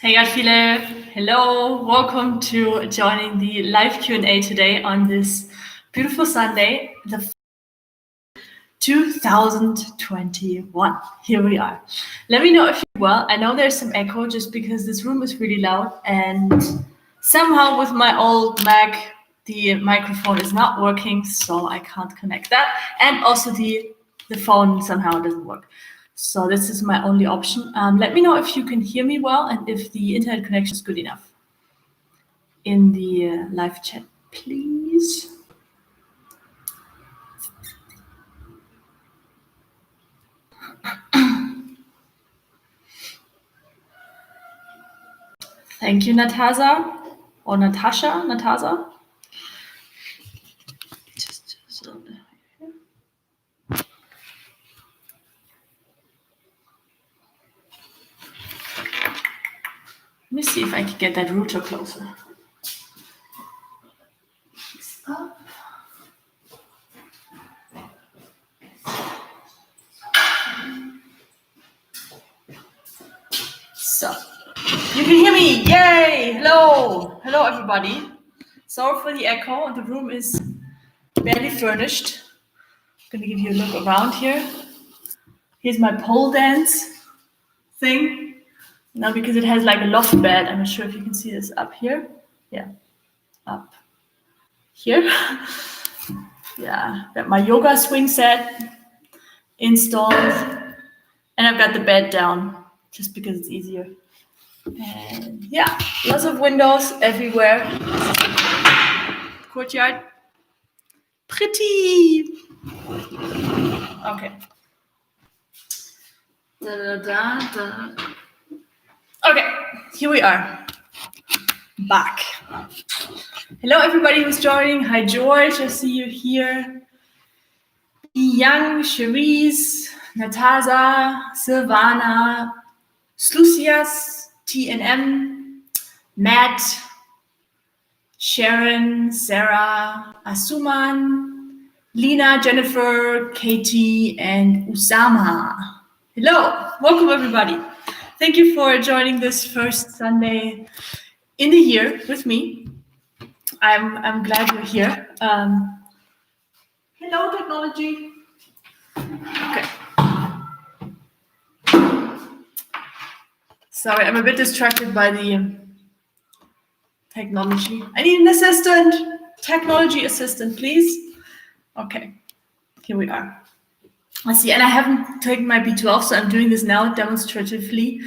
Hey Adfile, hello, welcome to joining the live Q&A today on this beautiful Sunday, the 2021. Here we are. Let me know if you're well. I know there's some echo just because this room is really loud and somehow with my old Mac, the microphone is not working, so I can't connect that. And also the phone somehow doesn't work. So this is my only option. Let me know if you can hear me well and if the internet connection is good enough in the live chat, please. Thank you, Natasha or Natasha. Let me see if I can get that router closer. Up. So, you can hear me, yay! Hello everybody. Sorry for the echo, the room is barely furnished. I'm gonna give you a look around here. Here's my pole dance thing. Now, because it has like a loft bed, I'm not sure if you can see this up here. Yeah, up here. Yeah, got my yoga swing set installed, and I've got the bed down just because it's easier. And yeah, lots of windows everywhere. Courtyard, pretty. Okay. Okay, here we are, back. Hello, everybody who's joining. Hi, George. I see you here. Young, Cherise, Natasha, Silvana, Slucias, TNM, Matt, Sharon, Sarah, Asuman, Lena, Jennifer, Katie, and Usama. Hello, welcome everybody. Thank you for joining this first Sunday in the year with me. I'm glad you're here. Hello, technology. Okay. Sorry, I'm a bit distracted by the technology. I need an assistant. Technology assistant, please. Okay, here we are. Let's see, and I haven't taken my B12, so I'm doing this now demonstratively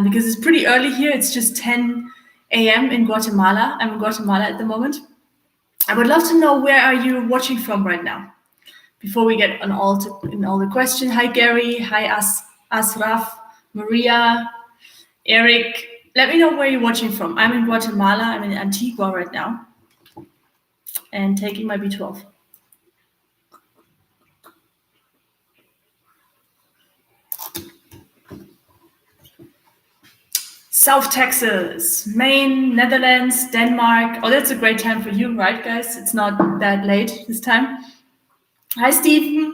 because it's pretty early here. It's just 10 a.m. in Guatemala. I'm in Guatemala at the moment. I would love to know, where are you watching from right now? Before we get on all the questions. Hi, Gary. Hi, Asraf, Maria, Eric. Let me know where you're watching from. I'm in Guatemala. I'm in Antigua right now and taking my B12. South Texas, Maine, Netherlands, Denmark. Oh, that's a great time for you, right, guys? It's not that late this time. Hi, Stephen.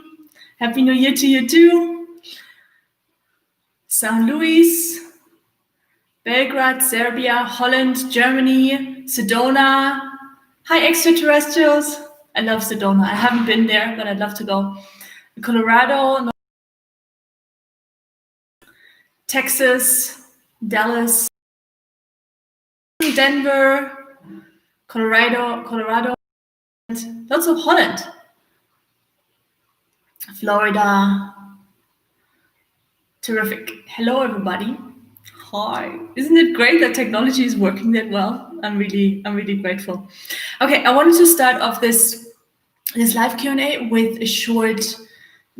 Happy New Year to you too. St. Louis, Belgrade, Serbia, Holland, Germany, Sedona. Hi, extraterrestrials. I love Sedona. I haven't been there, but I'd love to go. Colorado, Texas, Dallas, Denver, Colorado, lots of Holland, Florida. Terrific. Hello, everybody. Hi. Isn't it great that technology is working that well? I'm really grateful. Okay, I wanted to start off this live Q&A with a short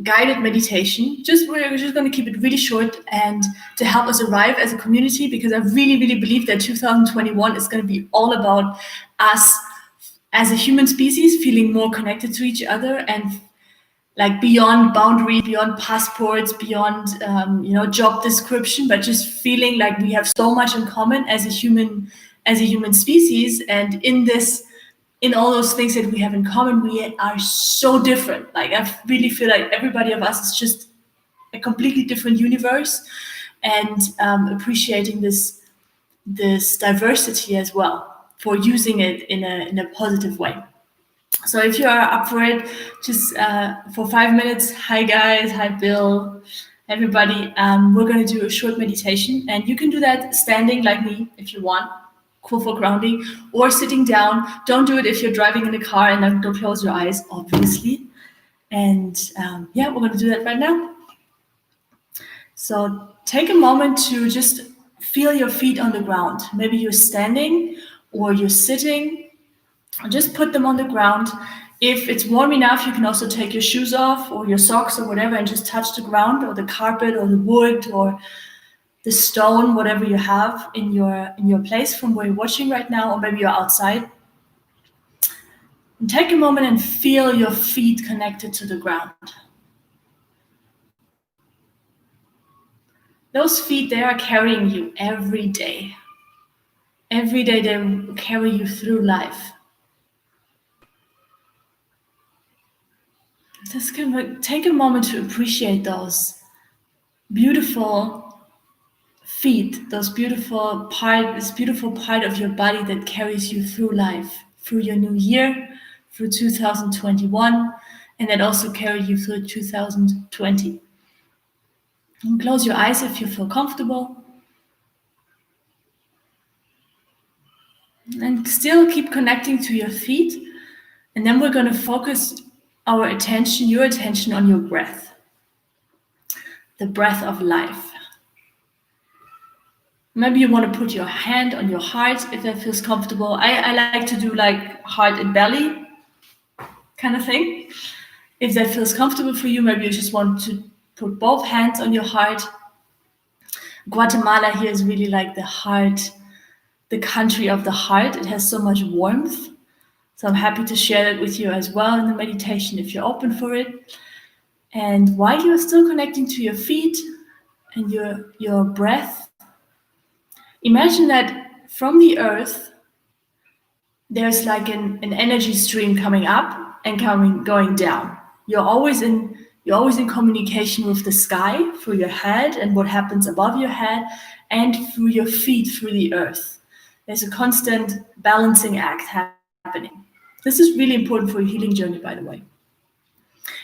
guided meditation. We're just going to keep it really short and to help us arrive as a community, because I really believe that 2021 is going to be all about us as a human species feeling more connected to each other, and like beyond boundaries, beyond passports, beyond job description, but just feeling like we have so much in common as a human species. And in all those things that we have in common, we are so different. Like, I really feel like everybody of us is just a completely different universe, and appreciating this this diversity as well, for using it in a positive way. So if you are up for it, just for 5 minutes, hi guys, hi Bill, everybody, we're going to do a short meditation, and you can do that standing like me if you want, cool for grounding, or sitting down. Don't do it if you're driving in a car, and then don't close your eyes, obviously. And yeah, we're going to do that right now. So take a moment to just feel your feet on the ground. Maybe you're standing or you're sitting. Just put them on the ground. If it's warm enough, you can also take your shoes off or your socks or whatever and just touch the ground or the carpet or the wood or the stone, whatever you have in your place from where you're watching right now, or maybe you're outside. And take a moment and feel your feet connected to the ground. Those feet, they are carrying you every day. Every day they carry you through life. Just take a moment to appreciate those beautiful feet, this beautiful part of your body that carries you through life, through your new year, through 2021, and that also carried you through 2020. And close your eyes if you feel comfortable. And still keep connecting to your feet. And then we're going to focus your attention on your breath. The breath of life. Maybe you want to put your hand on your heart if that feels comfortable. I like to do like heart and belly kind of thing. If that feels comfortable for you, maybe you just want to put both hands on your heart. Guatemala here is really like the heart, the country of the heart. It has so much warmth. So I'm happy to share that with you as well in the meditation if you're open for it. And while you're still connecting to your feet and your breath, imagine that from the earth, there's like an energy stream coming up and going down. You're always in communication with the sky through your head and what happens above your head, and through your feet, through the earth. There's a constant balancing act happening. This is really important for your healing journey, by the way.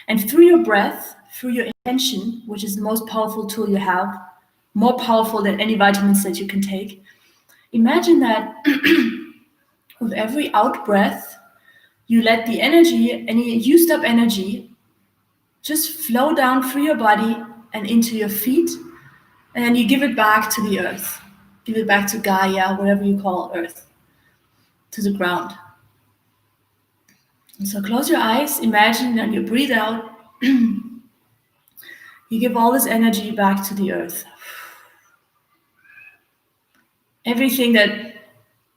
And through your breath, through your intention, which is the most powerful tool you have, more powerful than any vitamins that you can take, imagine that with every out breath, you let the energy, any used up energy, just flow down through your body and into your feet, and then you give it back to the earth. Give it back to Gaia, whatever you call earth, to the ground. And so close your eyes, imagine that you breathe out, you give all this energy back to the earth. Everything that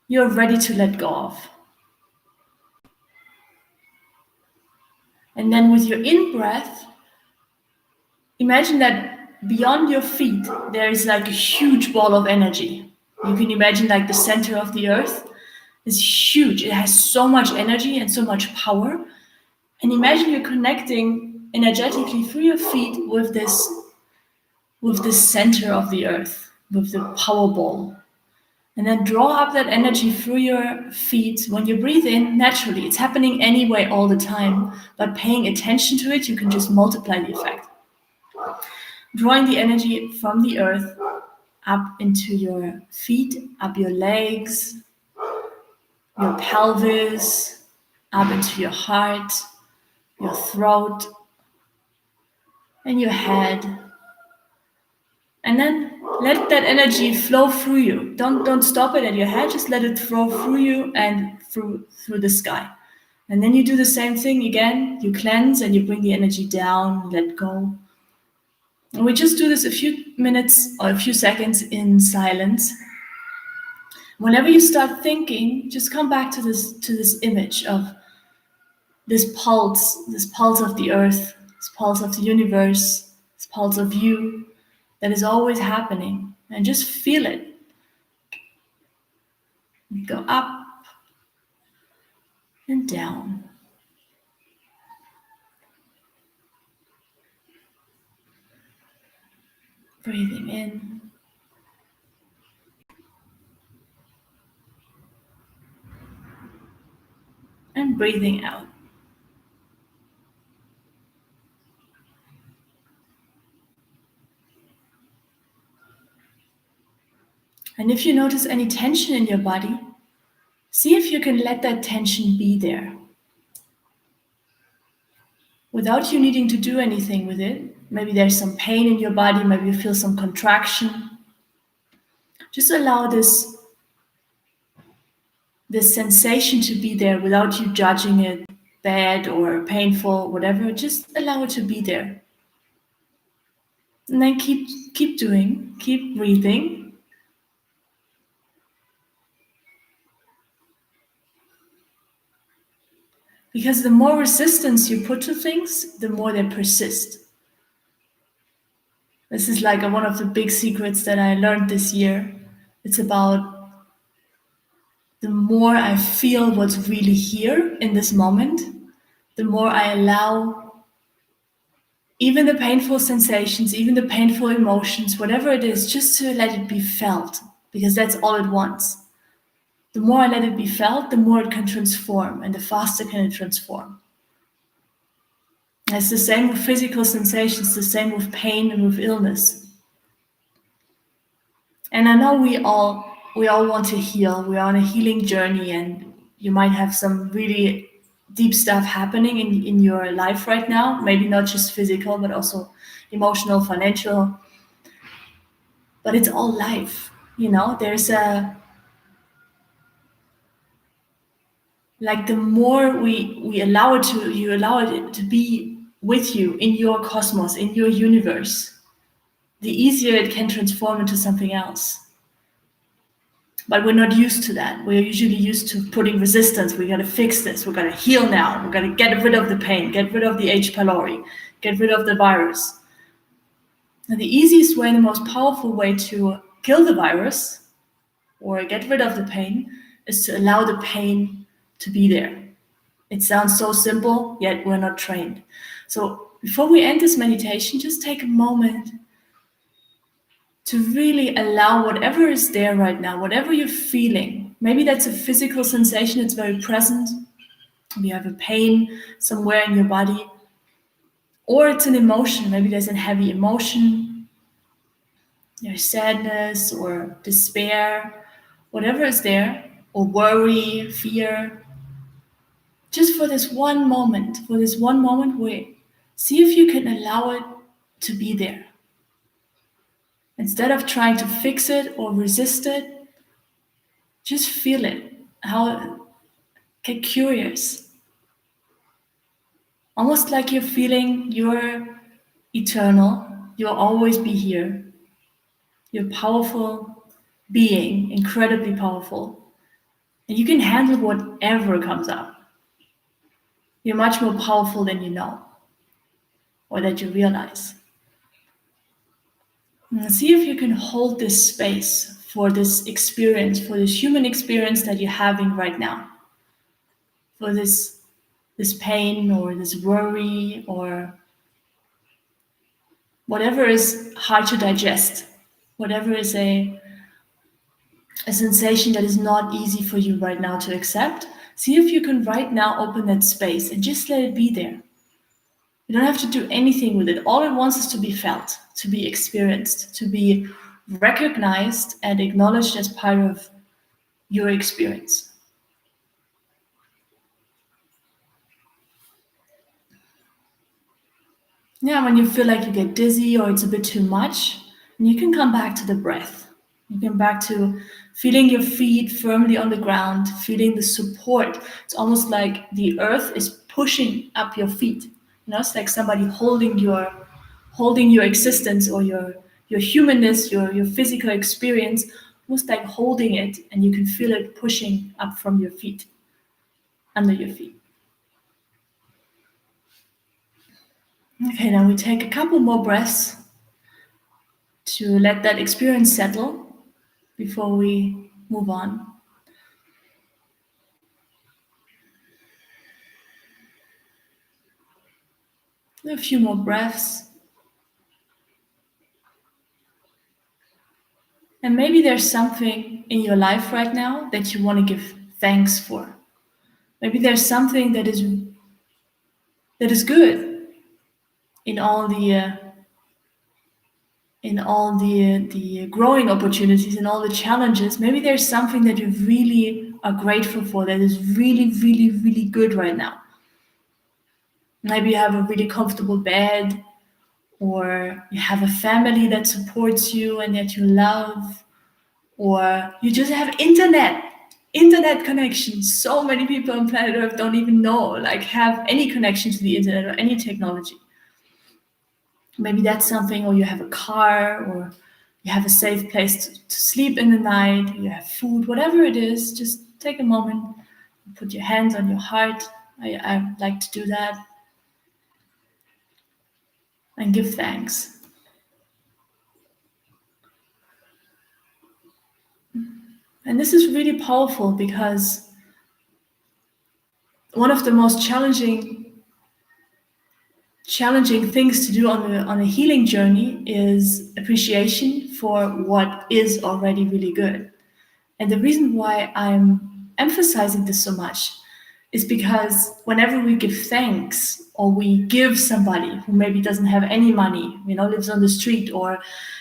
you're ready to let go of. And then with your in-breath, imagine that beyond your feet, there is like a huge ball of energy. You can imagine like the center of the earth is huge. It has so much energy and so much power. And imagine you're connecting energetically through your feet with this center of the earth, with the power ball. And then draw up that energy through your feet. When you breathe in, naturally, it's happening anyway all the time. But paying attention to it, you can just multiply the effect. Drawing the energy from the earth up into your feet, up your legs, your pelvis, up into your heart, your throat, and your head. And then let that energy flow through you. Don't stop it at your head, just let it flow through you and through the sky. And then you do the same thing again. You cleanse and you bring the energy down, let go. And we just do this a few minutes or a few seconds in silence. Whenever you start thinking, just come back to this image of this pulse of the earth, this pulse of the universe, this pulse of you that is always happening, and just feel it. Go up and down. Breathing in and breathing out. And if you notice any tension in your body, see if you can let that tension be there. Without you needing to do anything with it. Maybe there's some pain in your body, maybe you feel some contraction. Just allow this sensation to be there without you judging it bad or painful, whatever. Just allow it to be there. And then keep doing, keep breathing. Because the more resistance you put to things, the more they persist. This is like one of the big secrets that I learned this year. It's about the more I feel what's really here in this moment, the more I allow even the painful sensations, even the painful emotions, whatever it is, just to let it be felt, because that's all it wants. The more I let it be felt, the more it can transform, and the faster can it transform. It's the same with physical sensations, the same with pain and with illness. And I know we all want to heal. We're on a healing journey, and you might have some really deep stuff happening in your life right now. Maybe not just physical, but also emotional, financial. But it's all life, There's like the more we allow it you allow it to be with you in your cosmos, in your universe, the easier it can transform into something else. But we're not used to that. We're usually used to putting resistance. We got to fix this. We got to heal now. We got to get rid of the pain, get rid of the H. pylori, get rid of the virus. And the easiest way and the most powerful way to kill the virus or get rid of the pain is to allow the pain to be there. It sounds so simple, yet we're not trained. So before we end this meditation, just take a moment to really allow whatever is there right now, whatever you're feeling. Maybe that's a physical sensation, it's very present. Maybe you have a pain somewhere in your body. Or it's an emotion, maybe there's a heavy emotion, there's sadness or despair, whatever is there, or worry, fear. Just for this one moment, wait, see if you can allow it to be there. Instead of trying to fix it or resist it, just feel it. Get curious. Almost like you're feeling you're eternal, you'll always be here. You're a powerful being, incredibly powerful. And you can handle whatever comes up. You're much more powerful than you know, or that you realize. And see if you can hold this space for this experience, for this human experience that you're having right now. For this pain or this worry or whatever is hard to digest, whatever is a sensation that is not easy for you right now to accept, see if you can right now open that space and just let it be there. You don't have to do anything with it. All it wants is to be felt, to be experienced, to be recognized and acknowledged as part of your experience. Yeah, when you feel like you get dizzy or it's a bit too much, you can come back to the breath. You can back to feeling your feet firmly on the ground, feeling the support. It's almost like the earth is pushing up your feet. It's like somebody holding your existence or your humanness, your physical experience, almost like holding it, and you can feel it pushing up from your feet, under your feet. Okay, now we take a couple more breaths to let that experience settle before we move on. A few more breaths. And maybe there's something in your life right now that you want to give thanks for. Maybe there's something that is good in all the growing opportunities and all the challenges. Maybe there's something that you really are grateful for that is really, really, really good right now. Maybe you have a really comfortable bed, or you have a family that supports you and that you love, or you just have internet connection. So many people on planet Earth don't even know, like, have any connection to the internet or any technology. Maybe that's something, or you have a car, or you have a safe place to sleep in the night, you have food, whatever it is. Just take a moment, put your hands on your heart. I like to do that. And give thanks. And this is really powerful, because one of the most challenging things to do on a healing journey is appreciation for what is already really good. And the reason why I'm emphasizing this so much is because whenever we give thanks, or we give somebody who maybe doesn't have any money, lives on the street, or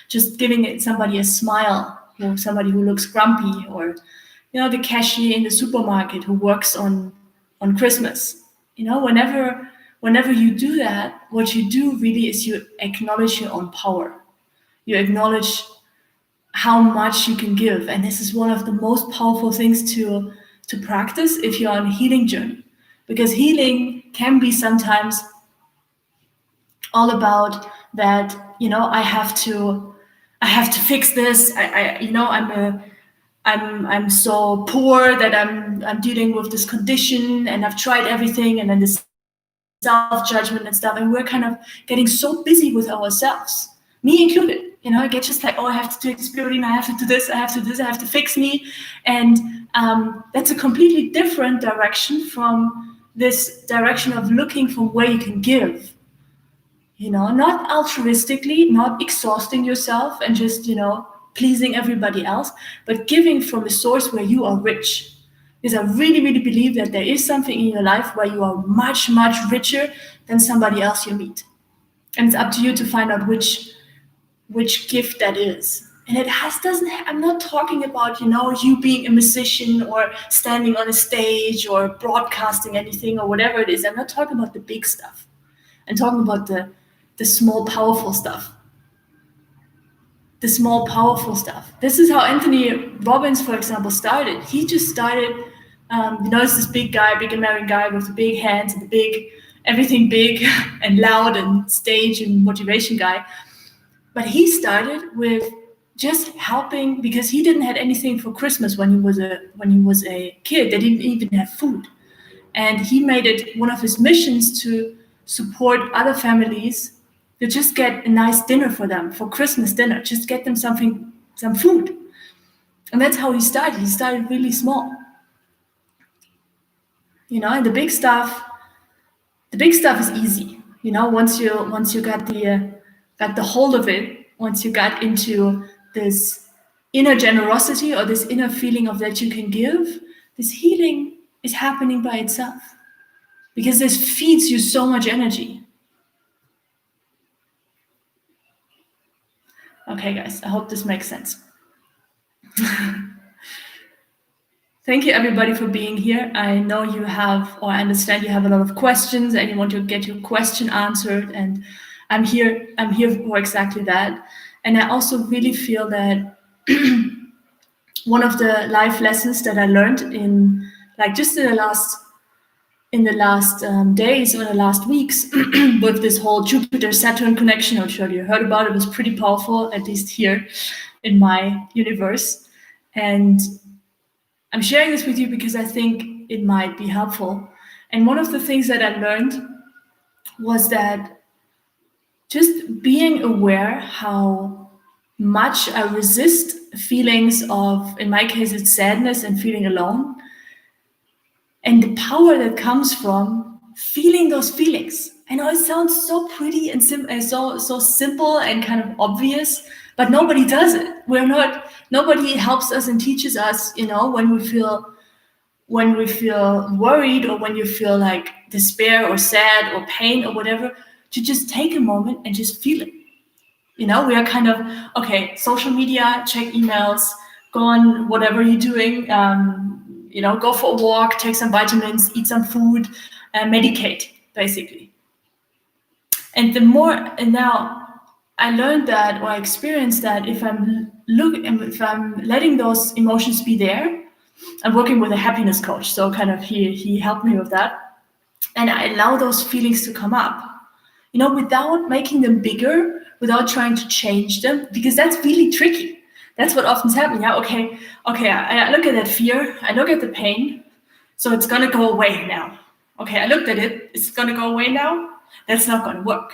just giving somebody a smile, or somebody who looks grumpy, or the cashier in the supermarket who works on Christmas, whenever you do that, what you do really is you acknowledge your own power. You acknowledge how much you can give. And this is one of the most powerful things to practice if you're on a healing journey. Because healing can be sometimes all about that, I have to fix this. I'm so poor that I'm dealing with this condition, and I've tried everything, and then this self-judgment and stuff, and we're kind of getting so busy with ourselves, me included. I get just like, I have to take Spirulina, I have to do this, I have to fix me. And that's a completely different direction from this direction of looking for where you can give. Not altruistically, not exhausting yourself and just, pleasing everybody else, but giving from a source where you are rich. Because I really, really believe that there is something in your life where you are much, much richer than somebody else you meet. And it's up to you to find out which gift that is. And I'm not talking about, you being a musician or standing on a stage or broadcasting anything or whatever it is. I'm not talking about the big stuff. I'm talking about the small, powerful stuff. The small, powerful stuff. This is how Anthony Robbins, for example, started. He just started, it's this big guy, big American guy with the big hands and everything big and loud and stage and motivation guy. But he started with just helping, because he didn't have anything for Christmas when he was a kid. They didn't even have food. And he made it one of his missions to support other families to just get a nice dinner for them, for Christmas dinner, just get them some food. And that's how he started. He started really small. And the big stuff is easy. Once you got the hold of it, once you got into this inner generosity or this inner feeling of that you can give, this healing is happening by itself, because this feeds you so much energy. Okay, guys, I hope this makes sense. Thank you, everybody, for being here. I know you have, or I understand you have a lot of questions and you want to get your question answered, and I'm here for exactly that. And I also really feel that one of the life lessons that I learned in the last days or the last weeks with this whole Jupiter-Saturn connection, I'm sure you heard about it, was pretty powerful, at least here in my universe. And I'm sharing this with you because I think it might be helpful. And one of the things that I learned was that just being aware how much I resist feelings of, in my case, it's sadness and feeling alone, and the power that comes from feeling those feelings. I know it sounds so pretty and so simple and kind of obvious, but nobody does it. Nobody helps us and teaches us, when we feel when we feel worried or when you feel like despair or sad or pain or whatever, to just take a moment and just feel it. You know, we are kind of, okay, social media, check emails, go on whatever you're doing, you know, go for a walk, take some vitamins, eat some food, medicate, basically. And now I learned that, or I experienced that, if I'm letting those emotions be there, I'm working with a happiness coach, so kind of he helped me with that, and I allow those feelings to come up, you know, without making them bigger, without trying to change them, because that's really tricky. That's what often happens. Yeah, okay, I look at that fear, I look at the pain, so it's gonna go away now. Okay, I looked at it, it's gonna go away now. That's not gonna work.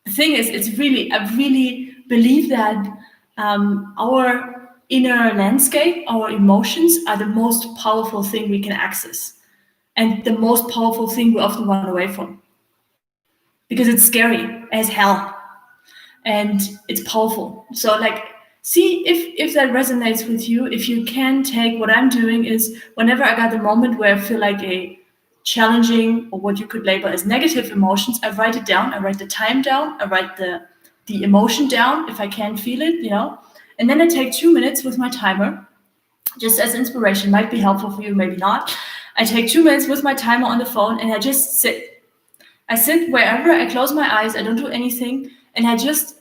The thing is, I really believe that our inner landscape, our emotions, are the most powerful thing we can access, and the most powerful thing we often run away from, because it's scary as hell and it's powerful. So like, see if that resonates with you. If you can take what I'm doing, is whenever I got the moment where I feel like a challenging, or what you could label as negative emotions, I write it down, I write the time down, I write the emotion down if I can feel it, you know, and then I take 2 minutes with my timer, just as inspiration. Might be helpful for you, maybe not. I take 2 minutes with my timer on the phone, and I just sit. I sit wherever, I close my eyes, I don't do anything, and I just,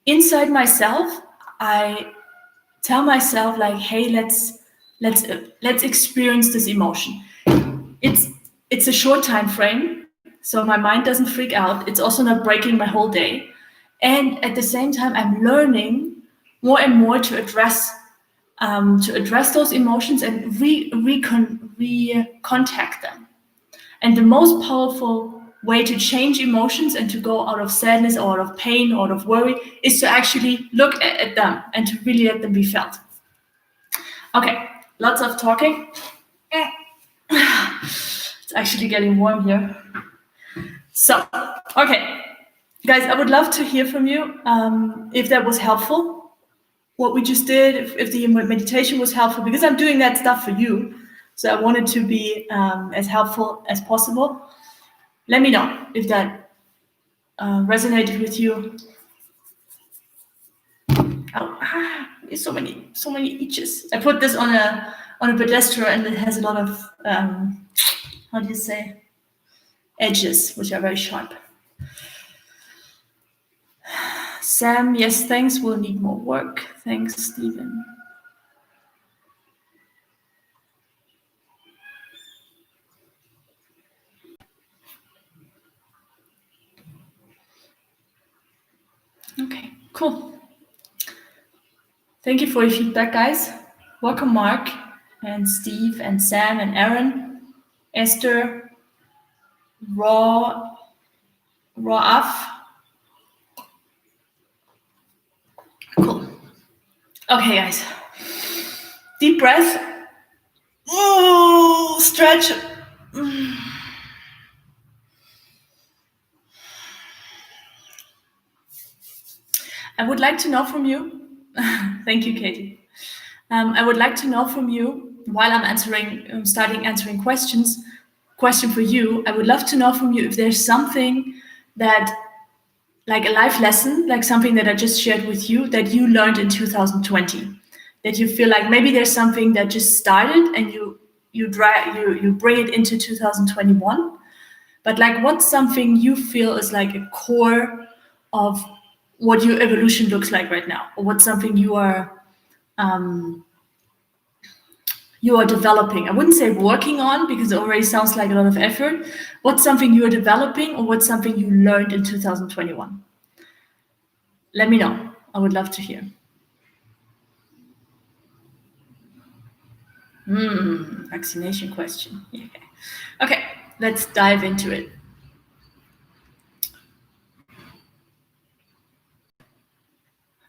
inside myself, I tell myself like, hey, let's experience this emotion. It's a short time frame, so my mind doesn't freak out. It's also not breaking my whole day. And at the same time, I'm learning more and more to address those emotions and recontact them. And the most powerful way to change emotions and to go out of sadness or out of pain or out of worry is to actually look at them and to really let them be felt. Okay, lots of talking. It's actually getting warm here. So, okay, guys, I would love to hear from you if that was helpful, what we just did, if the meditation was helpful, because I'm doing that stuff for you. So I wanted to be as helpful as possible. Let me know if that resonated with you. Oh, there's so many itches. I put this on a pedestal, and it has a lot of how do you say, edges, which are very sharp. Sam, yes, thanks. We'll need more work. Thanks, Stephen. Okay, cool. Thank you for your feedback, guys. Welcome, Mark and Steve and Sam and Aaron, Esther, Raaf. Cool. Okay, guys. Deep breath. Oh, stretch. I would like to know from you. Thank you, Katie. I would like to know from you, while I'm starting answering questions. Question for you. I would love to know from you if there's something that, like a life lesson, like something that I just shared with you, that you learned in 2020, that you feel like maybe there's something that just started and you bring it into 2021. But like, what's something you feel is like a core of what your evolution looks like right now, or what's something you are developing? I wouldn't say working on, because it already sounds like a lot of effort. What's something you are developing, or what's something you learned in 2021? Let me know. I would love to hear. Vaccination question. Yeah. Okay, let's dive into it.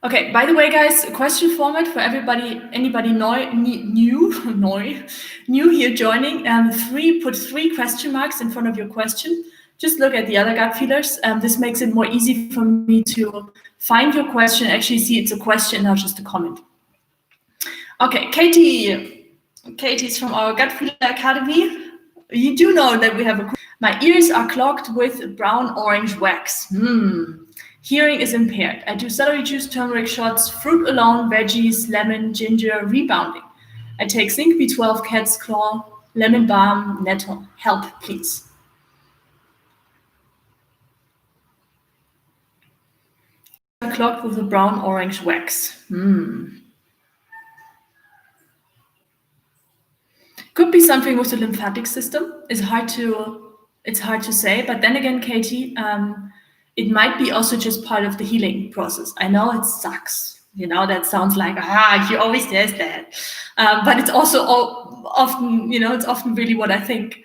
Okay, by the way, guys, question format for everybody, anybody new here joining, put 3 question marks in front of your question. Just look at the other gut feelers. This makes it more easy for me to find your question, actually see it's a question, not just a comment. Okay, Katie, Katie's from our Gut Feeler Academy. You do know that we have my ears are clogged with brown-orange wax. Hearing is impaired. I do celery juice, turmeric shots, fruit alone, veggies, lemon, ginger, rebounding. I take zinc, B12, cat's claw, lemon balm, nettle. Help, please. Clogged with a brown-orange wax. Could be something with the lymphatic system. It's hard to say, but then again, Katie, it might be also just part of the healing process. I know it sucks. You know, that sounds like, he always says that. But it's also often, it's often really what I think.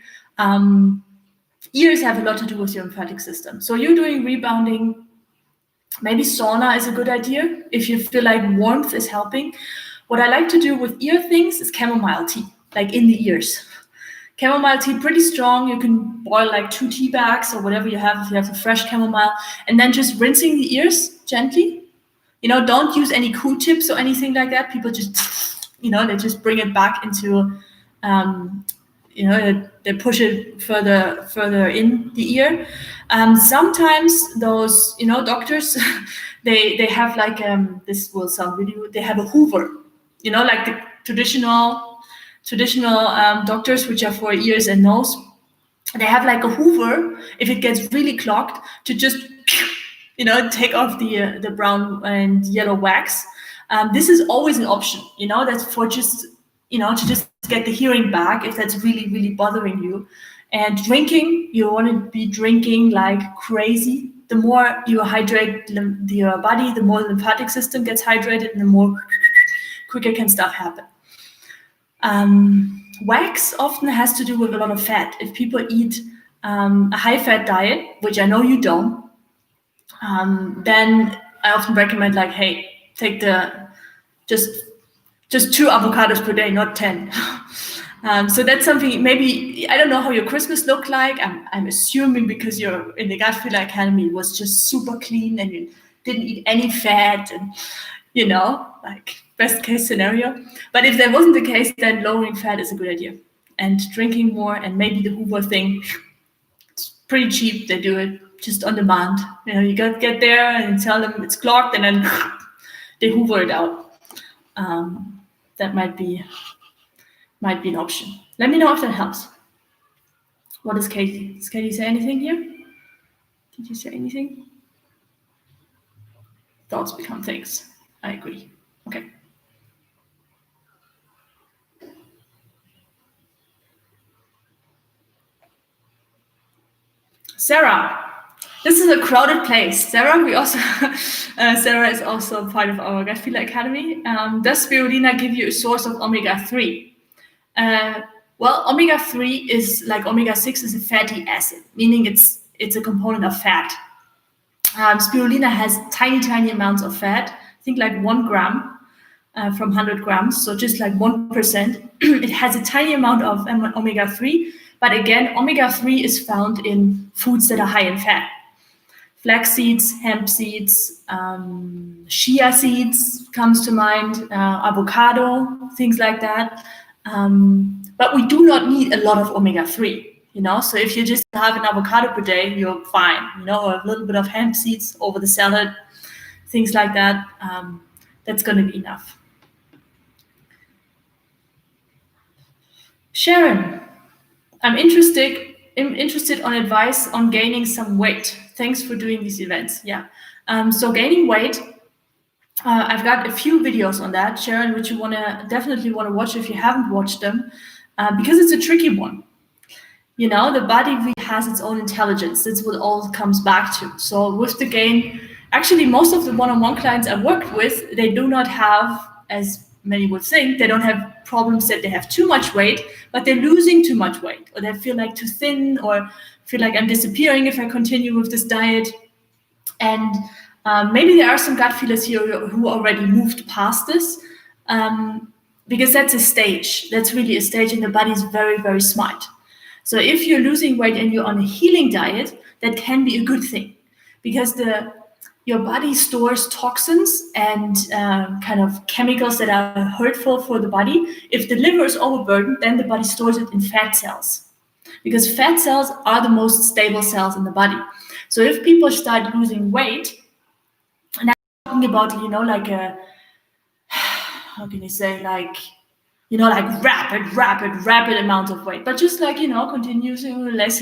Ears have a lot to do with your lymphatic system. So you're doing rebounding. Maybe sauna is a good idea if you feel like warmth is helping. What I like to do with ear things is chamomile tea, like in the ears. Chamomile tea, pretty strong. You can boil like 2 tea bags or whatever you have, if you have a fresh chamomile, and then just rinsing the ears gently. Don't use any Q-tips or anything like that. People just, they just bring it back into, they push it further in the ear. Sometimes those, doctors, they have like, this will sound really rude, they have a Hoover, like the traditional doctors, which are for ears and nose. They have like a Hoover, if it gets really clogged, to just, take off the brown and yellow wax. This is always an option, that's for just, to just get the hearing back if that's really, really bothering you. And drinking, you want to be drinking like crazy. The more you hydrate your body, the more the lymphatic system gets hydrated, and the more quicker can stuff happen. Wax often has to do with a lot of fat. If people eat a high-fat diet, which I know you don't, then I often recommend like, hey, take just 2 avocados per day, not 10. So that's something, maybe, I don't know how your Christmas looked like. I'm assuming because you're in the Gut Feeler Academy, it was just super clean and you didn't eat any fat and, like best case scenario. But if that wasn't the case, then lowering fat is a good idea. And drinking more, and maybe the Hoover thing, it's pretty cheap. They do it just on demand. You got to get there and tell them it's clogged, and then they Hoover it out. That might be an option. Let me know if that helps. What is Katie? Does Katie say anything here? Did you say anything? Thoughts become things. I agree. Okay. Sarah. This is a crowded place. Sarah, Sarah is also part of our Gut Feeler Academy. Does spirulina give you a source of omega-3? Well, omega-3 is like omega-6 is a fatty acid, meaning it's a component of fat. Spirulina has tiny amounts of fat. I think like 1 gram from 100 grams, so just like 1%. It has a tiny amount of omega-3, but again, omega-3 is found in foods that are high in fat. Flax seeds, hemp seeds, chia seeds comes to mind, avocado, things like that. But we do not need a lot of omega-3, so if you just have an avocado per day, you're fine, or a little bit of hemp seeds over the salad, things like that. That's going to be enough. Sharon, I'm interested on advice on gaining some weight. Thanks for doing these events. Yeah. So gaining weight, I've got a few videos on that, Sharon, which you definitely want to watch if you haven't watched them, because it's a tricky one. The body really has its own intelligence. That's what all comes back to. So with the gain, actually, most of the one-on-one clients I worked with, they do not have, as many would think, they don't have problems that they have too much weight, but they're losing too much weight, or they feel like too thin, or feel like I'm disappearing if I continue with this diet. And maybe there are some gut feelers here who already moved past this, because that's a stage. That's really a stage, and the body is very, very smart. So if you're losing weight and you're on a healing diet, that can be a good thing, because the your body stores toxins and kind of chemicals that are hurtful for the body. If the liver is overburdened, then the body stores it in fat cells, because fat cells are the most stable cells in the body. So if people start losing weight, and I'm talking about, you know, like a, how can you say, like, you know, like rapid amount of weight, but just like, you know, continuously less,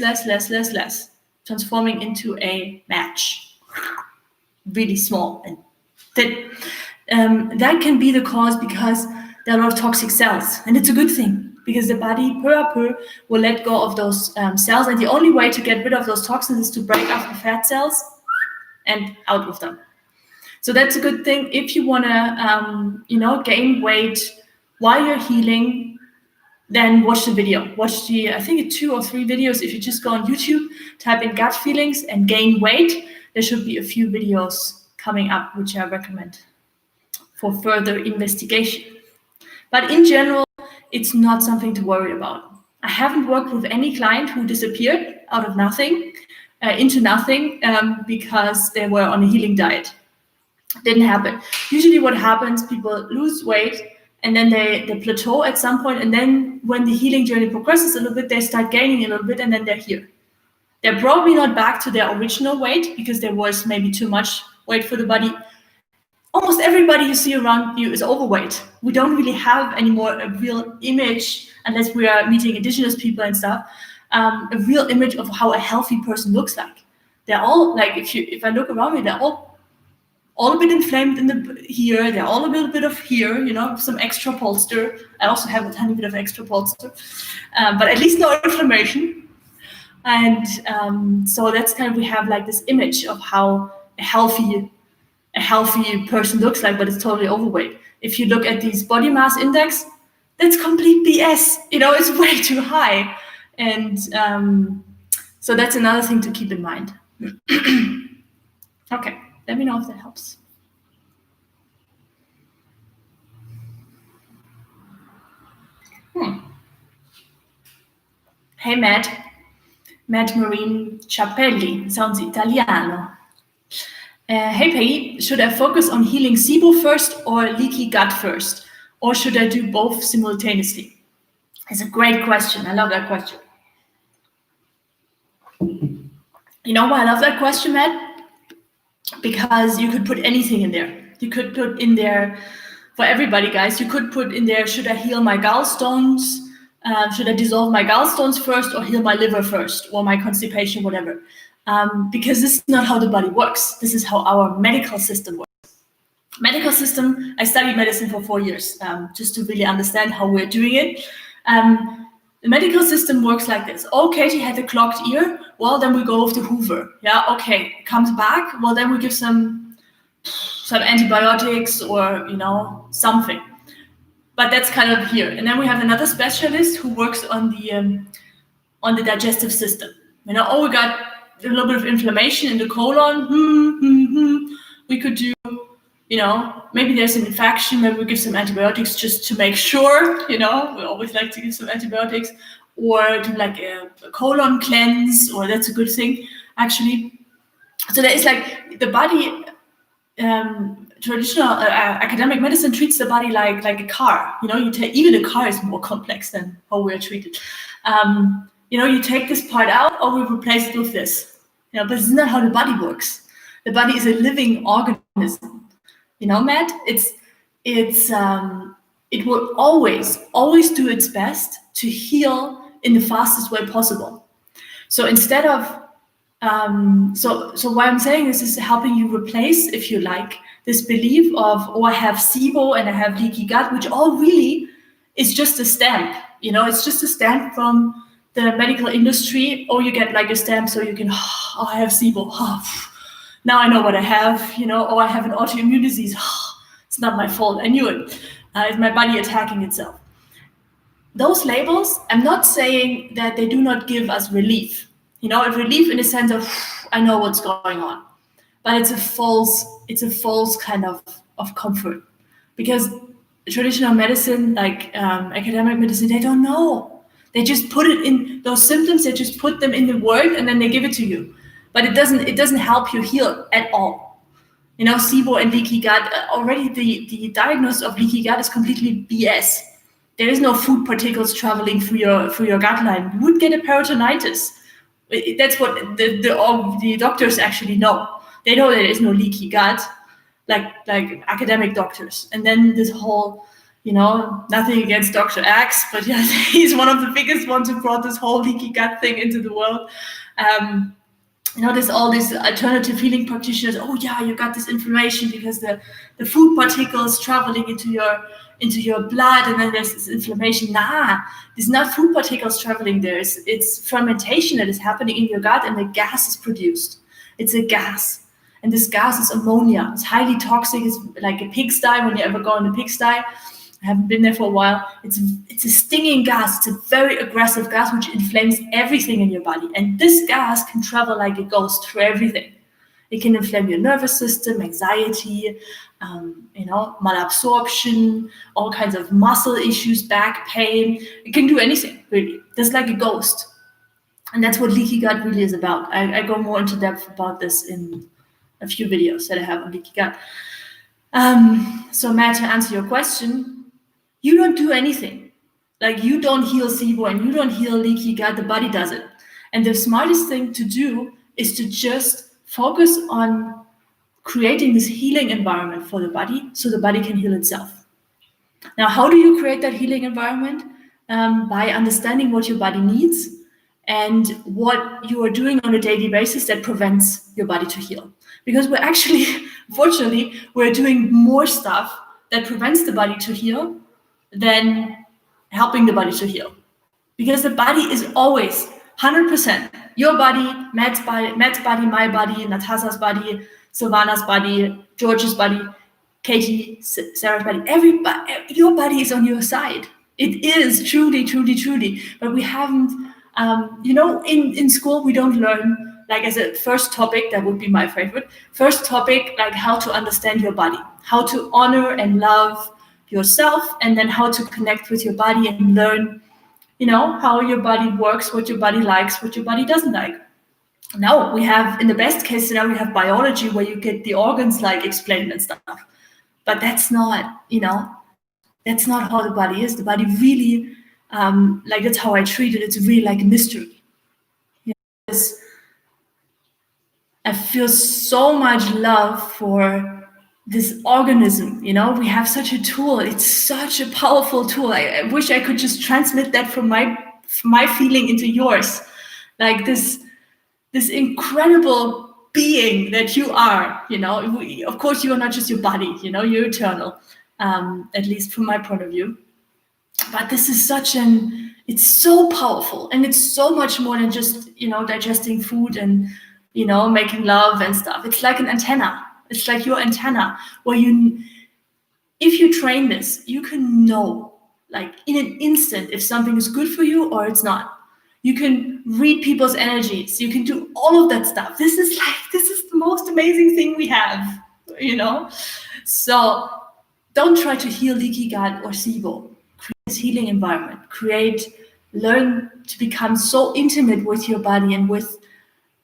transforming into a match, really small and thin. That can be the cause, because there are a lot of toxic cells, and it's a good thing, because the body per will let go of those cells, and the only way to get rid of those toxins is to break up the fat cells and out with them. So that's a good thing. If you want to, you know, gain weight while you're healing, then watch the video. Watch the, I think 2 or 3 videos. If you just go on YouTube, type in gut feelings and gain weight, there should be a few videos coming up, which I recommend for further investigation. But in general, it's not something to worry about. I haven't worked with any client who disappeared out of nothing into nothing because they were on a healing diet. Didn't happen. Usually what happens, people lose weight and then they plateau at some point, and then when the healing journey progresses a little bit, they start gaining a little bit, and then they're here. They're probably not back to their original weight because there was maybe too much weight for the body. Almost everybody you see around you is overweight. We don't really have anymore a real image, unless we are meeting indigenous people and stuff, a real image of how a healthy person looks like. They're all like, if I look around me, they're all a bit inflamed in the here, they're all a little bit of here, you know, some extra polster. I also have a tiny bit of extra polster, but at least no inflammation. And so that's kind of, we have like this image of how a healthy person looks like, but it's totally overweight. If you look at these body mass index, that's complete BS. You know, it's way too high. And so that's another thing to keep in mind. Okay, let me know if that helps. Hey, Matt Marine Ciappelli, sounds Italiano. Hey, Peggy, should I focus on healing Sibo first or leaky gut first? Or should I do both simultaneously? It's a great question. I love that question. You know why I love that question, Matt? Because you could put anything in there. You could put in there, for everybody, guys, you could put in there, should I heal my gallstones? Should I dissolve my gallstones first or heal my liver first, or my constipation, whatever? Because this is not how the body works. This is how our medical system works. Medical system, I studied medicine for 4 years, just to really understand how we're doing it. The medical system works like this. Oh, Katie had a clogged ear. Well, then we go with the Hoover. Yeah, okay, comes back. Well, then we give some antibiotics or, you know, something. But that's kind of here. And then we have another specialist who works on the digestive system. You know, oh, we got a little bit of inflammation in the colon. We could do, you know, maybe there's an infection, maybe we give some antibiotics just to make sure, you know, we always like to give some antibiotics, or do like a colon cleanse, or that's a good thing, actually. So there is like the body, traditional academic medicine treats the body like a car. You know, you take, even a car is more complex than how we're treated. You know, you take this part out, or we replace it with this. You know, but it's not how the body works. The body is a living organism. You know, Matt, it will always do its best to heal in the fastest way possible. So instead of, so what I'm saying is helping you replace, if you like, this belief of, oh, I have Sibo and I have leaky gut, which all really is just a stamp. You know, it's just a stamp from the medical industry. Or you get like a stamp so you can, oh, I have Sibo. Oh, now I know what I have, you know, or I have an autoimmune disease. It's not my fault, I knew it. It's my body attacking itself. Those labels, I'm not saying that they do not give us relief. You know, a relief in the sense of, I know what's going on. But it's a false kind of comfort. Because traditional medicine, like academic medicine, they don't know. They just put it in, those symptoms, they just put them in the word and then they give it to you. But it doesn't help you heal at all. You know, Sibo and leaky gut, already the diagnosis of leaky gut is completely BS. There is no food particles traveling through your gut line. You would get a peritonitis. That's what the doctors actually know. They know there is no leaky gut, like academic doctors. And then this whole, you know, nothing against Dr. Axe, but yeah, he's one of the biggest ones who brought this whole leaky gut thing into the world. You know, there's all these alternative healing practitioners. Oh yeah, you got this inflammation because the food particles traveling into your blood, and then there's this inflammation. Nah, it's not food particles traveling there. It's fermentation that is happening in your gut, and the gas is produced. It's a gas, and this gas is ammonia. It's highly toxic. It's like a pigsty. When you ever go in a pigsty, I haven't been there for a while. It's a stinging gas. It's a very aggressive gas which inflames everything in your body. And this gas can travel like a ghost through everything. It can inflame your nervous system, anxiety, you know, malabsorption, all kinds of muscle issues, back pain. It can do anything, really. Just like a ghost. And that's what leaky gut really is about. I go more into depth about this in a few videos that I have on leaky gut. So Matt, to answer your question, you don't do anything. Like, you don't heal Sibo and you don't heal leaky gut, the body does it. And the smartest thing to do is to just focus on creating this healing environment for the body so the body can heal itself. Now, how do you create that healing environment? By understanding what your body needs and what you are doing on a daily basis that prevents your body to heal. Because we're actually, fortunately, we're doing more stuff that prevents the body to heal than helping the body to heal. Because the body is always 100%. Your body, Matt's body, my body, Natasha's body, Silvana's body, George's body, Katie, Sarah's body. Everybody, your body is on your side. It is truly, truly, truly. But we haven't, you know, in school, we don't learn, like, as a first topic, that would be my favorite, first topic, like how to understand your body, how to honor and love yourself, and then how to connect with your body and learn, you know, how your body works, what your body likes, what your body doesn't like. Now we have, in the best case scenario, we have biology where you get the organs like explained and stuff. But that's not, you know, that's not how the body is. The body really, like, that's how I treat it. It's really like a mystery. You know, I feel so much love for this organism. You know, we have such a tool. It's such a powerful tool. I wish I could just transmit that from my feeling into yours. Like this incredible being that you are, you know. Of course, you are not just your body, you know, you're eternal, at least from my point of view. But this is it's so powerful, and it's so much more than just, you know, digesting food and, you know, making love and stuff. It's like an antenna. It's like your antenna where if you train this, you can know, like, in an instant if something is good for you or it's not. You can read people's energies. You can do all of that stuff. This is the most amazing thing we have, you know? So don't try to heal leaky gut or Sibo. Create this healing environment. Learn to become so intimate with your body and with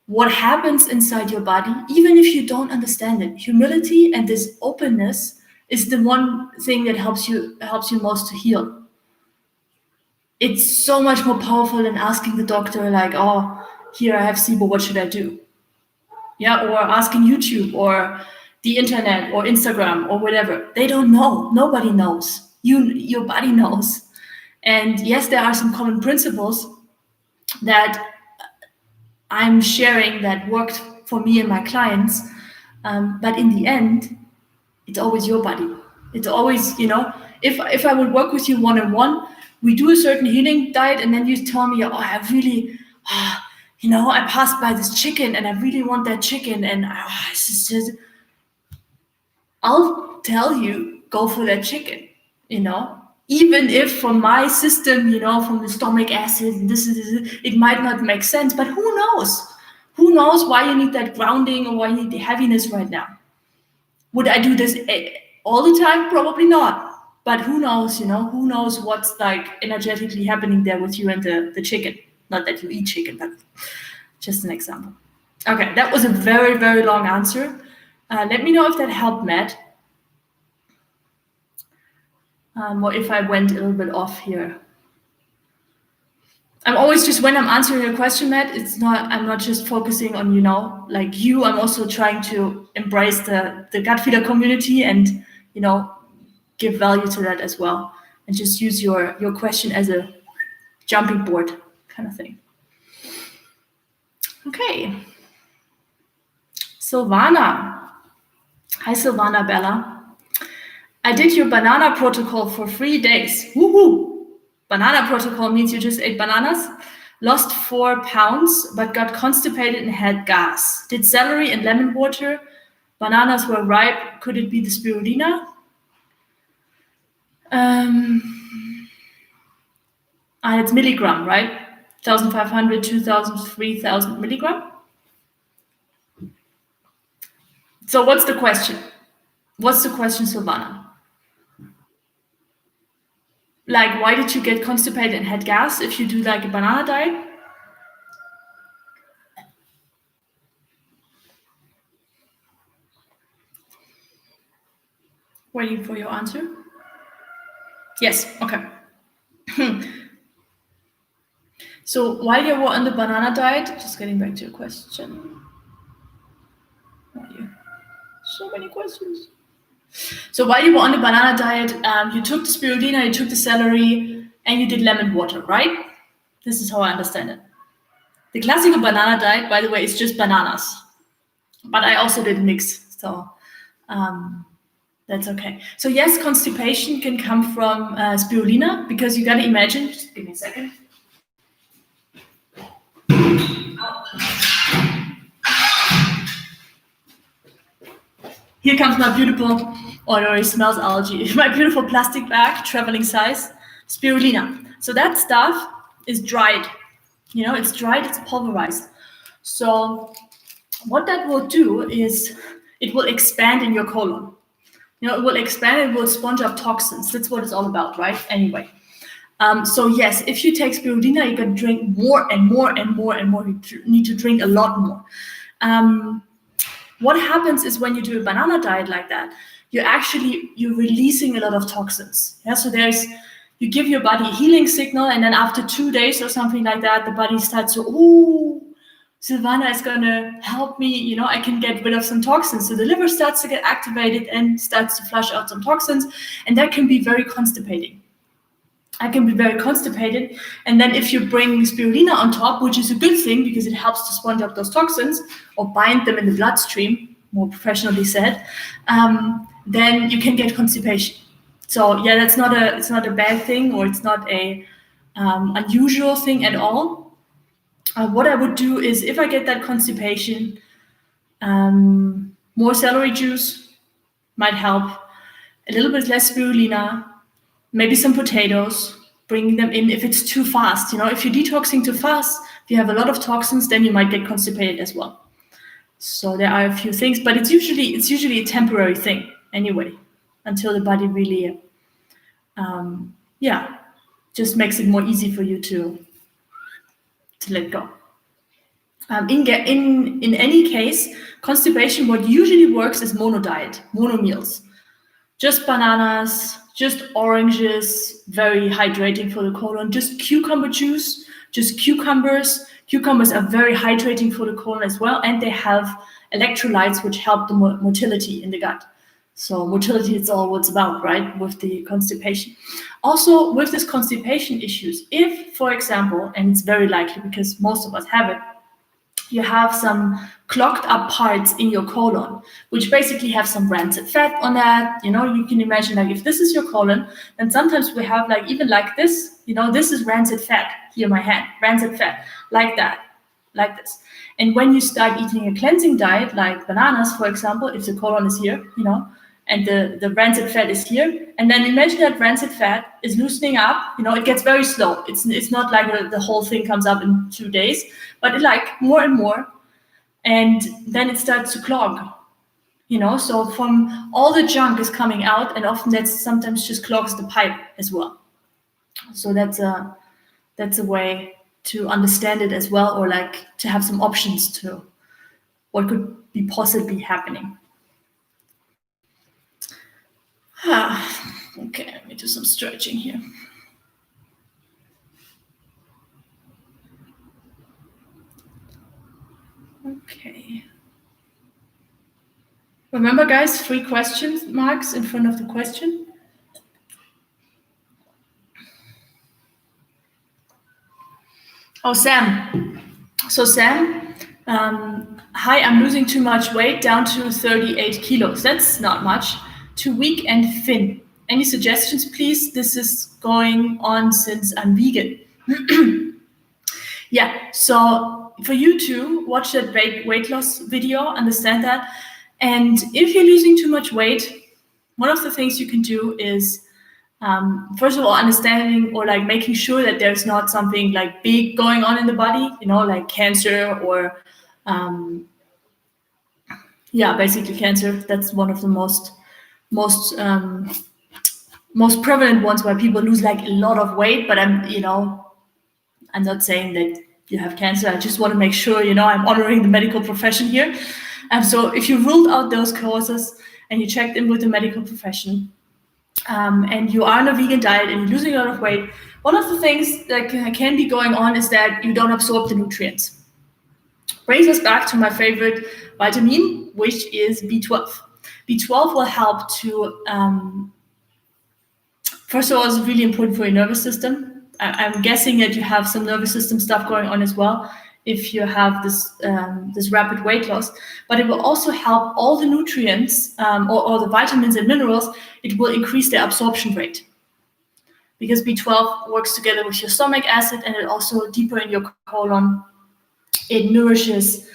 what happens inside your body, even if you don't understand it. Humility and this openness is the one thing that helps you most to heal. It's so much more powerful than asking the doctor, like, oh, here I have Sibo, what should I do? Yeah, or asking YouTube or the internet or Instagram or whatever. They don't know. Nobody knows. Your body knows. And yes, there are some common principles that I'm sharing that worked for me and my clients. But in the end, it's always your body. It's always, you know, if I would work with you one-on-one, we do a certain healing diet, and then you tell me, oh, I really, you know, I passed by this chicken and I really want that chicken, and I'll tell you, go for that chicken, you know, even if from my system, you know, from the stomach acid, and it might not make sense, but who knows? Who knows why you need that grounding or why you need the heaviness right now? Would I do this all the time? Probably not. But who knows, you know, who knows what's like energetically happening there with you and the chicken. Not that you eat chicken, but just an example. Okay, that was a very, very long answer. Let me know if that helped, Matt. Or if I went a little bit off here. I'm always just, when I'm answering a question, Matt, I'm not just focusing on, like you, I'm also trying to embrace the gut feeder community and, give value to that as well. And just use your question as a jumping board kind of thing. Okay. Silvana. Hi, Silvana Bella. I did your banana protocol for 3 days. Woohoo! Banana protocol means you just ate bananas, lost 4 pounds, but got constipated and had gas. Did celery and lemon water. Bananas were ripe. Could it be the spirulina? It's milligram, right? 1,500, 2,000, 3,000 milligram. So what's the question? What's the question, Silvana? Like, why did you get constipated and had gas if you do like a banana diet? Waiting for your answer. Yes, okay. So while you were on the banana diet, just getting back to your question. So many questions. So while you were on the banana diet, you took the spirulina, you took the celery, and you did lemon water, right? This is how I understand it. The classical banana diet, by the way, is just bananas. But I also did mix, so that's okay. So yes, constipation can come from spirulina, because you gotta imagine, just give me a second. Here comes my beautiful, it already smells algae, my beautiful plastic bag, traveling size, spirulina. So that stuff is dried, it's dried, it's pulverized. So what that will do is it will expand in your colon. It will expand, it will sponge up toxins. That's what it's all about, right? Anyway. So yes, if you take spirulina, you can drink more and more and more and more. You need to drink a lot more. What happens is when you do a banana diet like that, you're releasing a lot of toxins. Yeah, so you give your body a healing signal, and then after 2 days or something like that, the body starts to, Silvana is gonna help me, I can get rid of some toxins. So the liver starts to get activated and starts to flush out some toxins, and that can be very constipating. And then if you bring spirulina on top, which is a good thing because it helps to sponge up those toxins or bind them in the bloodstream, more professionally said, then you can get constipation. So yeah, it's not a bad thing, or it's not a unusual thing at all. What I would do is, if I get that constipation, more celery juice might help, a little bit less spirulina, maybe some potatoes, bringing them in if it's too fast. If you're detoxing too fast, if you have a lot of toxins, then you might get constipated as well. So there are a few things, but it's usually a temporary thing anyway, until the body really, just makes it more easy for you to let go. In any case, constipation, what usually works is mono diet, mono meals. Just bananas, just oranges, very hydrating for the colon. Just cucumber juice, just cucumbers. Cucumbers are very hydrating for the colon as well, and they have electrolytes which help the motility in the gut. So motility is all what's about, right, with the constipation. Also, with this constipation issues, if, for example, and it's very likely because most of us have it, you have some clogged up parts in your colon, which basically have some rancid fat on that. You can imagine, like, if this is your colon, then sometimes we have even like this, this is rancid fat, here my hand, rancid fat, like that, like this. And when you start eating a cleansing diet, like bananas, for example, if the colon is here, and the rancid fat is here, and then imagine that rancid fat is loosening up, it gets very slow. It's not like the whole thing comes up in 2 days, but it more and more, and then it starts to clog, so from all the junk is coming out, and often that sometimes just clogs the pipe as well. So that's a way to understand it as well, or to have some options to what could be possibly happening. Okay, let me do some stretching here. Okay. Remember, guys, 3 question marks in front of the question. Oh, Sam. So, Sam, hi, I'm losing too much weight, down to 38 kilos. That's not much. Too weak and thin. Any suggestions, please? This is going on since I'm vegan. Yeah, so for you to watch that weight loss video, understand that. And if you're losing too much weight, one of the things you can do is, first of all, understanding or like making sure that there's not something like big going on in the body, you know, like cancer or, basically cancer. That's one of the most prevalent ones where people lose like a lot of weight. But I'm not saying that you have cancer. I just want to make sure, I'm honoring the medical profession here. So if you ruled out those causes and you checked in with the medical profession, and you are on a vegan diet and you're losing a lot of weight, one of the things that can be going on is that you don't absorb the nutrients. Brings us back to my favorite vitamin, which is B12. B12 will help to, first of all, it's really important for your nervous system. I'm guessing that you have some nervous system stuff going on as well if you have this rapid weight loss, but it will also help all the nutrients or the vitamins and minerals. It will increase their absorption rate because B12 works together with your stomach acid, and it also deeper in your colon. It nourishes.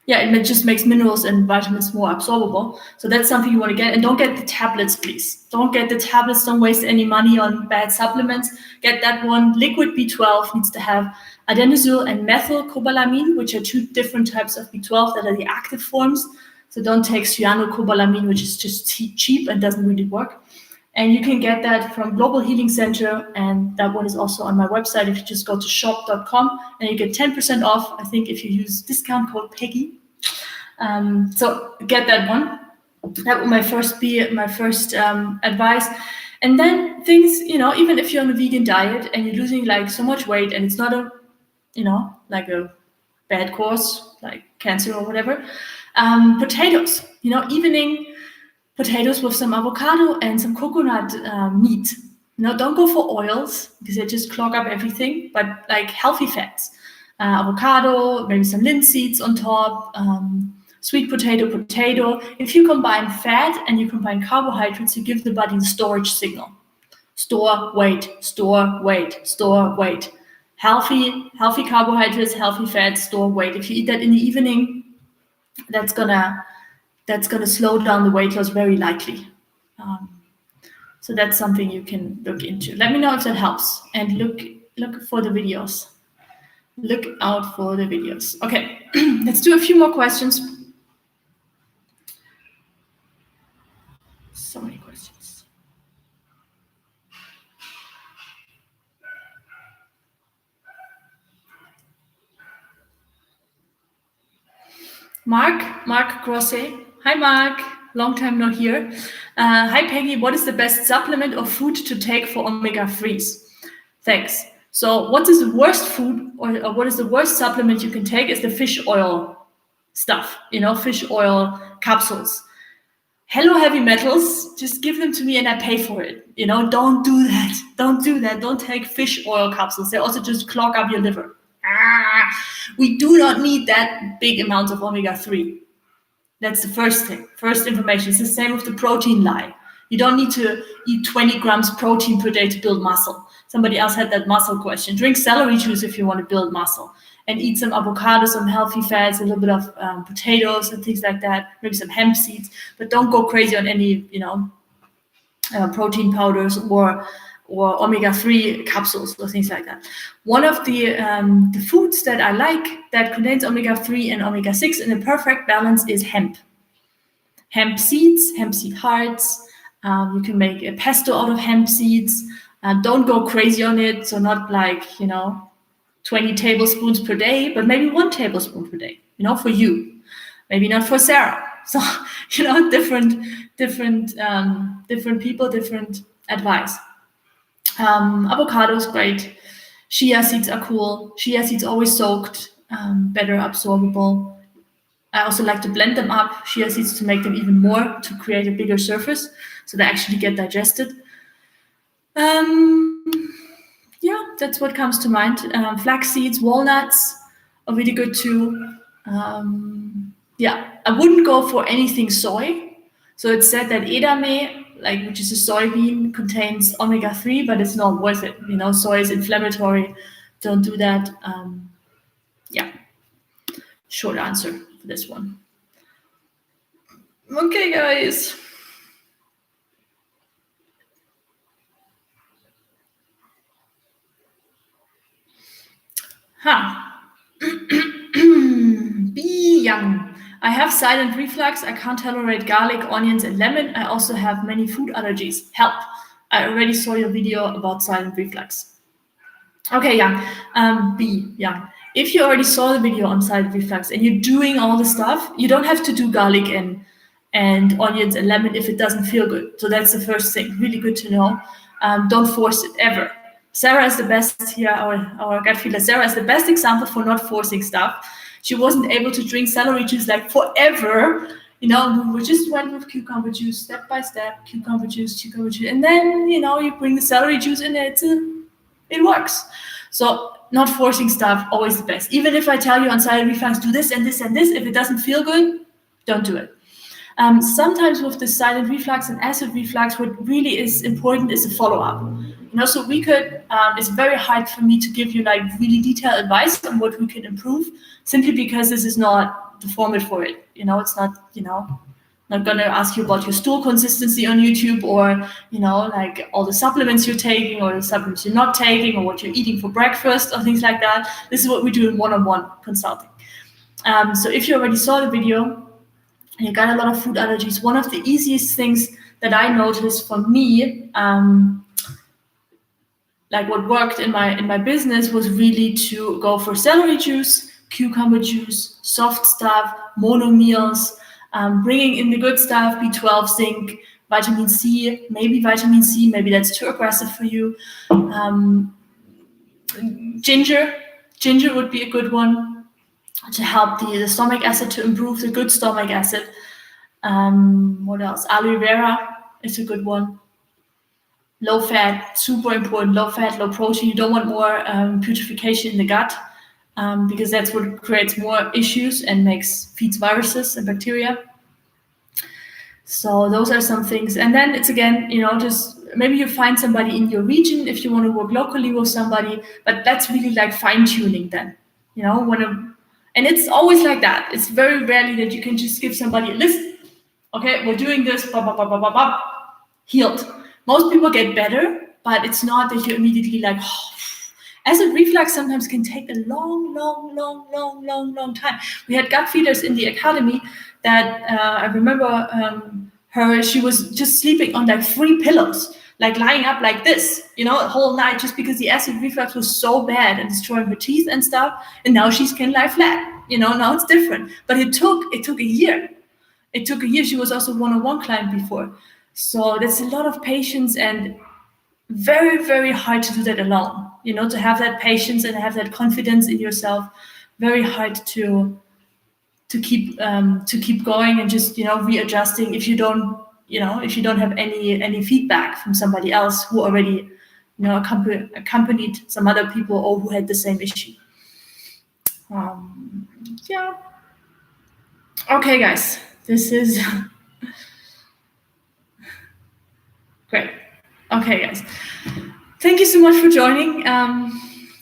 It just makes minerals and vitamins more absorbable. So that's something you want to get. And don't get the tablets, please. Don't get the tablets. Don't waste any money on bad supplements. Get that one. Liquid B12 needs to have adenosyl and methylcobalamin, which are 2 different types of B12 that are the active forms. So don't take cyanocobalamin, which is just cheap and doesn't really work. And you can get that from Global Healing Center, and that one is also on my website. If you just go to shop.com, and you get 10% off, I think, if you use discount code Peggy. So get that one. That would be my first advice. And then things, even if you're on a vegan diet and you're losing like so much weight and it's not like a bad cause, like cancer or whatever, potatoes, evening potatoes with some avocado and some coconut meat. Don't go for oils because they just clog up everything, but like healthy fats. Avocado, maybe some linseeds on top, sweet potato. If you combine fat and you combine carbohydrates, you give the body the storage signal. Store weight, store weight, store weight. Healthy carbohydrates, healthy fats, store weight. If you eat that in the evening, that's gonna slow down the weight loss very likely. So that's something you can look into. Let me know if that helps, and look for the videos. Look out for the videos. Okay, let's do a few more questions. So many questions. Mark Grosset. Hi, Mark. Long time no here. Hi, Peggy. What is the best supplement or food to take for omega-3s? Thanks. So what is the worst food or what is the worst supplement you can take is the fish oil stuff, fish oil capsules. Hello, heavy metals, just give them to me and I pay for it. Don't do that. Don't do that. Don't take fish oil capsules. They also just clog up your liver. We do not need that big amount of omega-3. That's the first thing, first information. It's the same with the protein lie. You don't need to eat 20 grams protein per day to build muscle. Somebody else had that muscle question. Drink celery juice if you want to build muscle, and eat some avocado, some healthy fats, a little bit of potatoes and things like that, maybe some hemp seeds, but don't go crazy on any, protein powders or omega-3 capsules or things like that. One of the foods that I like that contains omega-3 and omega-6 in a perfect balance is hemp. Hemp seeds, hemp seed hearts. You can make a pesto out of hemp seeds. Don't go crazy on it. So not like, 20 tablespoons per day, but maybe 1 tablespoon per day, for you. Maybe not for Sarah. So, different people, different advice. Avocado is great. Chia seeds are cool. Chia seeds always soaked, better absorbable. I also like to blend them up, chia seeds, to make them even more, to create a bigger surface, so they actually get digested. Yeah, that's what comes to mind. Flax seeds, walnuts are really good too. Yeah, I wouldn't go for anything soy. So it's said that edame, which is a soybean, contains omega-3, but it's not worth it. Soy is inflammatory. Don't do that. Yeah, short answer for this one. Okay, guys. Be young. I have silent reflux. I can't tolerate garlic, onions, and lemon. I also have many food allergies. Help. I already saw your video about silent reflux. Okay, young. Be young. If you already saw the video on silent reflux and you're doing all the stuff, you don't have to do garlic and onions and lemon if it doesn't feel good. So that's the first thing. Really good to know. Don't force it ever. Sarah is the best here, our gut feeler. Sarah is the best example for not forcing stuff. She wasn't able to drink celery juice forever. We just went with cucumber juice, step by step, cucumber juice, and then, you bring the celery juice in it works. So not forcing stuff, always the best. Even if I tell you on silent reflux, do this and this and this, if it doesn't feel good, don't do it. Sometimes with the silent reflux and acid reflux, what really is important is a follow-up. So we could, it's very hard for me to give you really detailed advice on what we can improve, simply because this is not the format for it. It's not, not going to ask you about your stool consistency on YouTube, or, all the supplements you're taking or the supplements you're not taking, or what you're eating for breakfast or things like that. This is what we do in one-on-one consulting. So if you already saw the video, and you got a lot of food allergies, one of the easiest things that I noticed for me, what worked in my business, was really to go for celery juice, cucumber juice, soft stuff, mono meals, bringing in the good stuff, B12, zinc, vitamin C, maybe that's too aggressive for you. Ginger would be a good one to help the stomach acid, to improve the good stomach acid. What else? Aloe vera is a good one. Low fat, super important. Low fat, low protein. You don't want more putrefaction in the gut, because that's what creates more issues and feeds viruses and bacteria. So those are some things. And then it's, again, just maybe you find somebody in your region if you want to work locally with somebody, but that's really fine tuning then. And it's always like that. It's very rarely that you can just give somebody a list. Okay, we're doing this, blah, blah, blah, blah, blah, blah, healed. Most people get better, but it's not that you're immediately acid reflux sometimes can take a long time. We had gut feeders in the academy that I remember she was just sleeping on 3 pillows, lying up like this, the whole night, just because the acid reflux was so bad and destroying her teeth and stuff. And now she can lie flat. Now it's different. But it took a year. It took a year. She was also one-on-one client before. So there's a lot of patience, and very, very hard to do that alone. To have that patience and have that confidence in yourself. Very hard to keep going and just readjusting if you don't have any feedback from somebody else who already accompanied some other people or who had the same issue. Yeah. Okay, guys, this is great. Okay, guys, thank you so much for joining.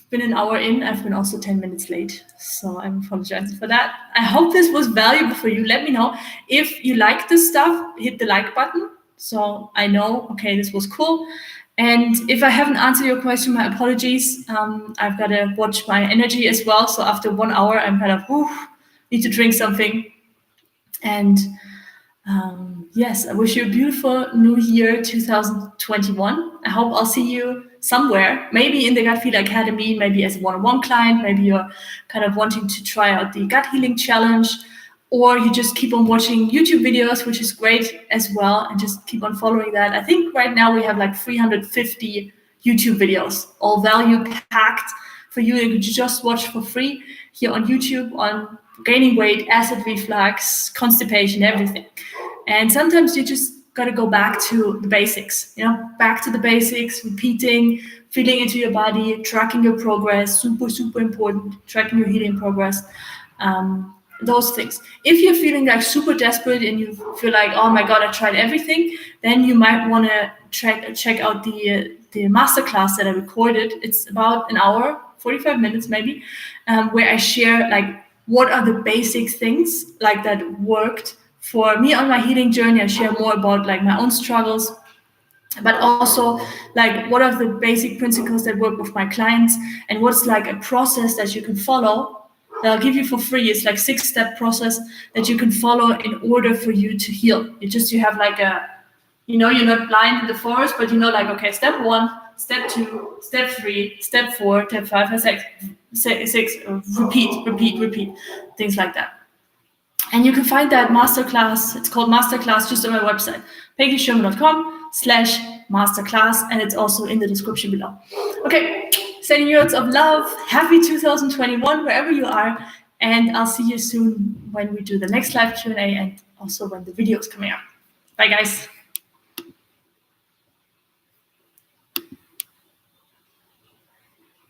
Been an hour in. I've been also 10 minutes late, so I'm apologizing for that. I hope this was valuable for you. Let me know if you like this stuff. Hit the like button so I know, okay, this was cool. And if I haven't answered your question, my apologies. I've got to watch my energy as well. So after 1 hour, I'm kind of need to drink something. And yes, I wish you a beautiful new year 2021. I hope I'll see you somewhere, maybe in the Gut Feeler Academy, maybe as a one-on-one client, maybe you're kind of wanting to try out the Gut Healing Challenge, or you just keep on watching YouTube videos, which is great as well, and just keep on following that. I think right now we have like 350 YouTube videos, all value packed for you. You can just watch for free here on YouTube on gaining weight, acid reflux, constipation, everything. And sometimes you just got to go back to the basics, back to the basics, repeating, feeling into your body, tracking your progress, super, super important, tracking your healing progress. Those things. If you're feeling like super desperate and you feel like, oh my God, I tried everything, then you might want to check out the masterclass that I recorded. It's about an hour, 45 minutes maybe, where I share like what are the basic things like that worked for me on my healing journey. I share more about like my own struggles, but also like what are the basic principles that work with my clients, and what's like a process that you can follow that I'll give you for free. It's like 6-step process that you can follow in order for you to heal. You have like a, you're not blind in the forest, but like, okay, step 1, step 2, step 3, step 4, step 5, 6, repeat, things like that. And you can find that masterclass. It's called Masterclass just on my website, peggyschirmer.com/masterclass, and it's also in the description below. Okay, sending you lots of love. Happy 2021 wherever you are, and I'll see you soon when we do the next live Q&A and also when the videos come out. Bye, guys.